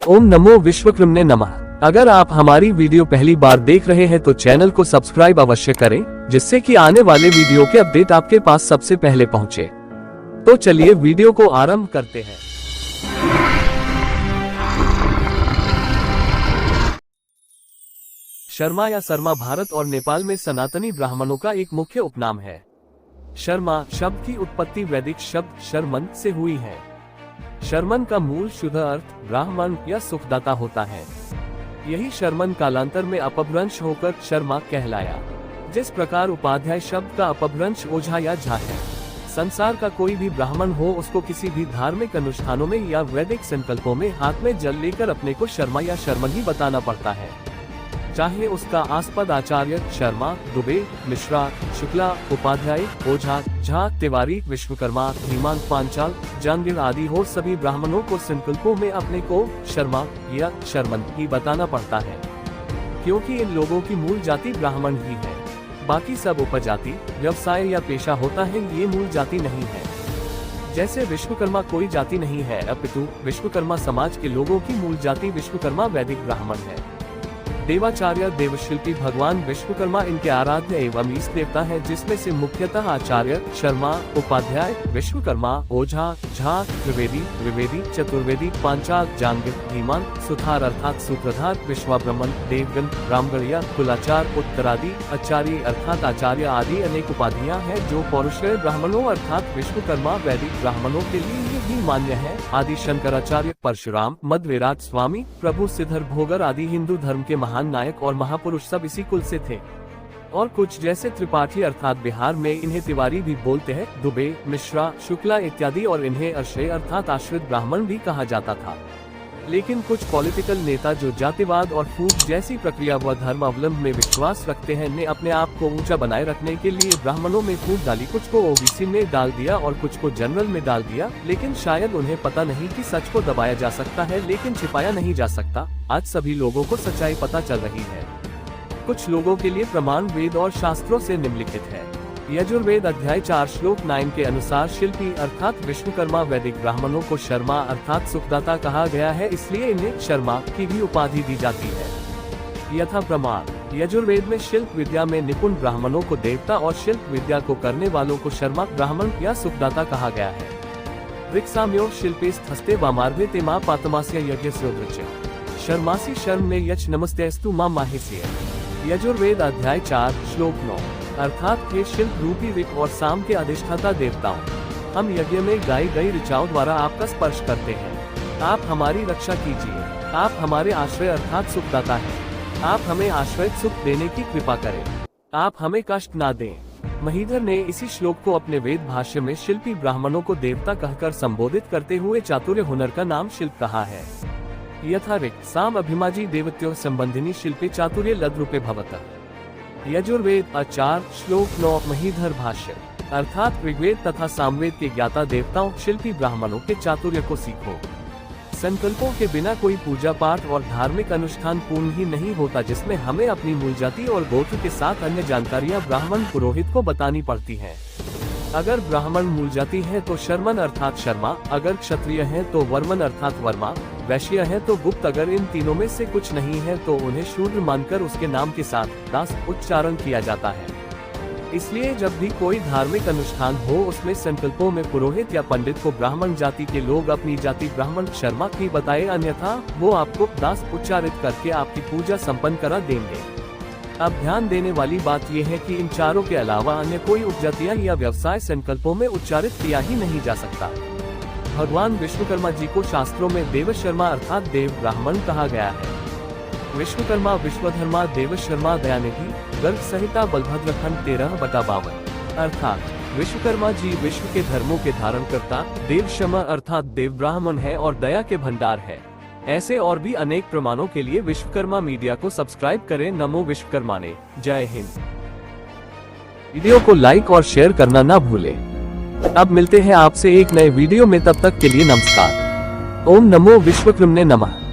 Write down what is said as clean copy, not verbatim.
ओम नमो विश्वकर्मणे नमः। अगर आप हमारी वीडियो पहली बार देख रहे हैं तो चैनल को सब्सक्राइब अवश्य करें, जिससे कि आने वाले वीडियो के अपडेट आपके पास सबसे पहले पहुंचे। तो चलिए वीडियो को आरंभ करते हैं। शर्मा या शर्मा भारत और नेपाल में सनातनी ब्राह्मणों का एक मुख्य उपनाम है। शर्मा शब्द की उत्पत्ति वैदिक शब्द शर्मन से हुई है। शर्मन का मूल शुद्ध अर्थ ब्राह्मण या सुखदाता होता है। यही शर्मन कालांतर में अपभ्रंश होकर शर्मा कहलाया। जिस प्रकार उपाध्याय शब्द का अपभ्रंश ओझा या झा है। संसार का कोई भी ब्राह्मण हो, उसको किसी भी धार्मिक अनुष्ठानों में या वैदिक संकल्पों में हाथ में जल लेकर अपने को शर्मा या शर्मन ही बताना पड़ता है। चाहे उसका आस्पद आचार्य शर्मा, दुबे, मिश्रा, शुक्ला, उपाध्याय, ओझा, झा, तिवारी, विश्वकर्मा, धीमान, पांचाल, जांगिर आदि हो, सभी ब्राह्मणों को संकल्पों में अपने को शर्मा या शर्मन ही बताना पड़ता है, क्योंकि इन लोगों की मूल जाति ब्राह्मण ही है। बाकी सब उपजाति, व्यवसाय या पेशा होता है, ये मूल जाति नहीं है। जैसे विश्वकर्मा कोई जाति नहीं है, अपितु विश्वकर्मा समाज के लोगों की मूल जाति विश्वकर्मा वैदिक ब्राह्मण है। देवाचार्य देवशिल्पी भगवान विश्वकर्मा इनके आराध्य एवं इष्ट देवता है, जिसमें से मुख्यतः आचार्य शर्मा, उपाध्याय, विश्वकर्मा, ओझा, झा, त्रिवेदी, चतुर्वेदी, पांचाल, जांगिर, धीमान, सुथार अर्थात सूत्रधार, विश्वाब्रह्मण, देवगण, ब्राह्मणिया, कुलाचार, उत्तरादि, आचार्य अर्थात आचार्य आदि अनेक उपाधियां हैं, जो पौरुषेय ब्राह्मणों अर्थात विश्वकर्मा वैदिक ब्राह्मणों के लिए भी मान्य है। आदि शंकराचार्य, परशुराम, मध्वराज स्वामी, प्रभु सिद्धर भोगर आदि हिंदू धर्म के महान नायक और महापुरुष सब इसी कुल से थे। और कुछ जैसे त्रिपाठी अर्थात बिहार में इन्हें तिवारी भी बोलते हैं, दुबे, मिश्रा, शुक्ला इत्यादि, और इन्हें आश्रय अर्थात आश्रित ब्राह्मण भी कहा जाता था। लेकिन कुछ पॉलिटिकल नेता जो जातिवाद और फूट जैसी प्रक्रिया व धर्म अवलंब में विश्वास रखते हैं, ने अपने आप को ऊंचा बनाए रखने के लिए ब्राह्मणों में फूट डाली। कुछ को ओबीसी में डाल दिया और कुछ को जनरल में डाल दिया, लेकिन शायद उन्हें पता नहीं कि सच को दबाया जा सकता है लेकिन छिपाया नहीं जा सकता। आज सभी लोगों को सच्चाई पता चल रही है। कुछ लोगों के लिए प्रमाण वेद और शास्त्रों से निम्नलिखित है। यजुर्वेद अध्याय 4 श्लोक 9 के अनुसार शिल्पी अर्थात विश्वकर्मा वैदिक ब्राह्मणों को शर्मा अर्थात सुखदाता कहा गया है, इसलिए इन्हें शर्मा की भी उपाधि दी जाती है। यथा प्रमाण यजुर्वेद में शिल्प विद्या में निपुण ब्राह्मणों को देवता और शिल्प विद्या को करने वालों को शर्मा ब्राह्मण या सुखदाता कहा गया है। ऋक्साम्यो शिल्पेस्त हस्ते वामार्गे ते मा पातमास्य यज्ञस्योद्रच्य शर्मासी शर्म में यच नमस्तेस्तु मां माहेस्य। यजुर्वेद अध्याय 4 श्लोक 9 अर्थात हे शिल्प रूपी ऋक और साम के अधिष्ठाता देवताओं, हम यज्ञ में गाई गई ऋचाओं द्वारा आपका स्पर्श करते हैं। आप हमारी रक्षा कीजिए। आप हमारे आश्रय अर्थात सुखदाता हैं। आप हमें आश्रय सुख देने की कृपा करें। आप हमें कष्ट ना दें। महीधर ने इसी श्लोक को अपने वेद भाष्य में शिल्पी ब्राह्मणों को देवता कहकर संबोधित करते हुए चातुर्य हुनर का नाम शिल्प कहा है। यथा ऋक् साम अभिमाजी देवत्यो संबंधिनी शिल्पे चातुर्य लद रूपे भवतः। यजुर्वेद 4 श्लोक 9 महीधर भाष्य अर्थात ऋग्वेद तथा सामवेद के ज्ञाता देवताओं शिल्पी ब्राह्मणों के चातुर्य को सीखो। संकल्पों के बिना कोई पूजा पाठ और धार्मिक अनुष्ठान पूर्ण ही नहीं होता, जिसमें हमें अपनी मूल जाति और गोत्र के साथ अन्य जानकारियां ब्राह्मण पुरोहित को बतानी पड़ती हैं। अगर ब्राह्मण मूल जाति है तो शर्मन अर्थात शर्मा, अगर क्षत्रिय है तो वर्मन अर्थात वर्मा, वैश्य है तो गुप्त, अगर इन तीनों में से कुछ नहीं है तो उन्हें शूद्र मानकर उसके नाम के साथ दास उच्चारण किया जाता है। इसलिए जब भी कोई धार्मिक अनुष्ठान हो, उसमें संकल्पों में पुरोहित या पंडित को ब्राह्मण जाति के लोग अपनी जाति ब्राह्मण शर्मा की बताए, अन्यथा वो आपको दास उच्चारित करके आपकी पूजा संपन्न करा देंगे। अब ध्यान देने वाली बात यह है कि इन चारों के अलावा अन्य कोई उपजातियां या व्यवसाय संकल्पों में उच्चारित किया ही नहीं जा सकता। भगवान विश्वकर्मा जी को शास्त्रों में देव शर्मा अर्थात देव ब्राह्मण कहा गया है। विश्वकर्मा विश्वधर्मा देव शर्मा दयानिधि गर्ग संहिता बलभद्र खंड 13/52 अर्थात विश्वकर्मा जी विश्व के धर्मों के धारण करता देव शर्मा अर्थात देव ब्राह्मण है और दया के भंडार है। ऐसे और भी अनेक प्रमाणों के लिए विश्वकर्मा मीडिया को सब्सक्राइब करें। नमो विश्वकर्माणे। जय हिंद। वीडियो को लाइक और शेयर करना ना भूलें। अब मिलते हैं आपसे एक नए वीडियो में, तब तक के लिए नमस्कार। ओम नमो विश्वकर्मणे नमः।